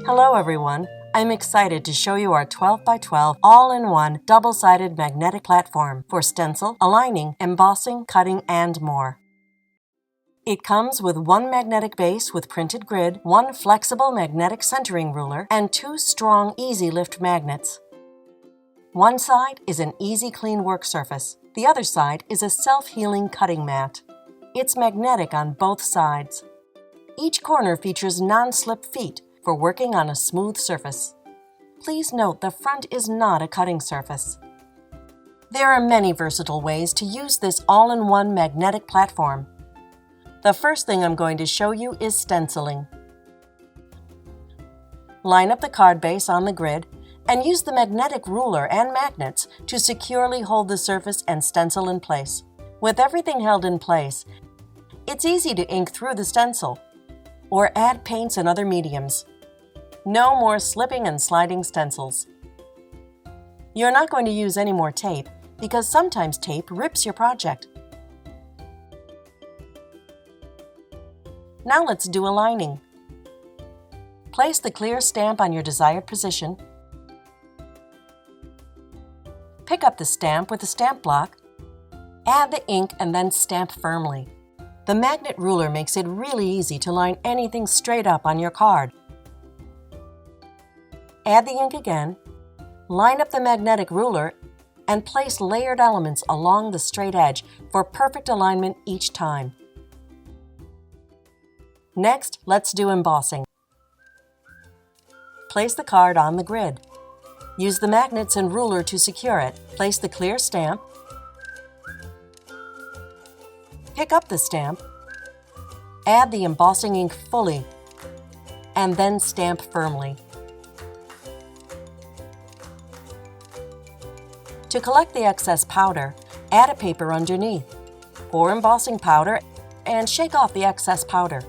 Hello everyone, I'm excited to show you our 12 by 12 all-in-one double-sided magnetic platform for stencil, aligning, embossing, cutting, and more. It comes with one magnetic base with printed grid, one flexible magnetic centering ruler, and two strong easy lift magnets. One side is an easy clean work surface. The other side is a self-healing cutting mat. It's magnetic on both sides. Each corner features non-slip feet for working on a smooth surface. Please note the front is not a cutting surface. There are many versatile ways to use this all-in-one magnetic platform. The first thing I'm going to show you is stenciling. Line up the card base on the grid and use the magnetic ruler and magnets to securely hold the surface and stencil in place. With everything held in place, it's easy to ink through the stencil or add paints and other mediums. No more slipping and sliding stencils. You're not going to use any more tape because sometimes tape rips your project. Now let's do aligning. Place the clear stamp on your desired position. Pick up the stamp with the stamp block. Add the ink and then stamp firmly. The magnet ruler makes it really easy to line anything straight up on your card. Add the ink again, line up the magnetic ruler, and place layered elements along the straight edge for perfect alignment each time. Next, let's do embossing. Place the card on the grid. Use the magnets and ruler to secure it. Place the clear stamp. Pick up the stamp. Add the embossing ink fully, and then stamp firmly. To collect the excess powder, add a paper underneath. Pour embossing powder and shake off the excess powder.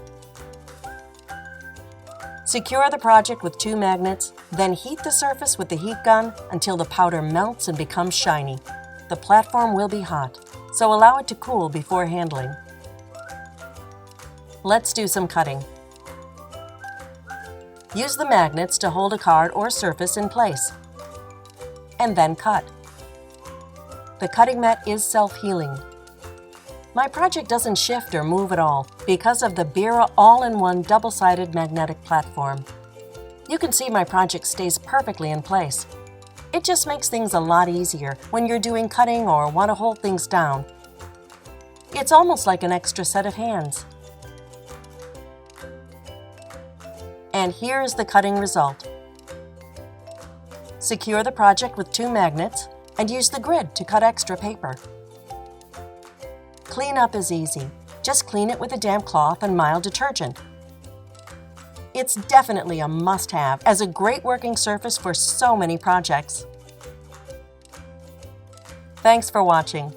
Secure the project with two magnets, then heat the surface with the heat gun until the powder melts and becomes shiny. The platform will be hot, so allow it to cool before handling. Let's do some cutting. Use the magnets to hold a card or surface in place, and then cut. The cutting mat is self-healing. My project doesn't shift or move at all because of the Bira all-in-one double-sided magnetic platform. You can see my project stays perfectly in place. It just makes things a lot easier when you're doing cutting or want to hold things down. It's almost like an extra set of hands. And here is the cutting result. Secure the project with two magnets and use the grid to cut extra paper. Cleanup is easy. Just clean it with a damp cloth and mild detergent. It's definitely a must-have as a great working surface for so many projects. Thanks for watching.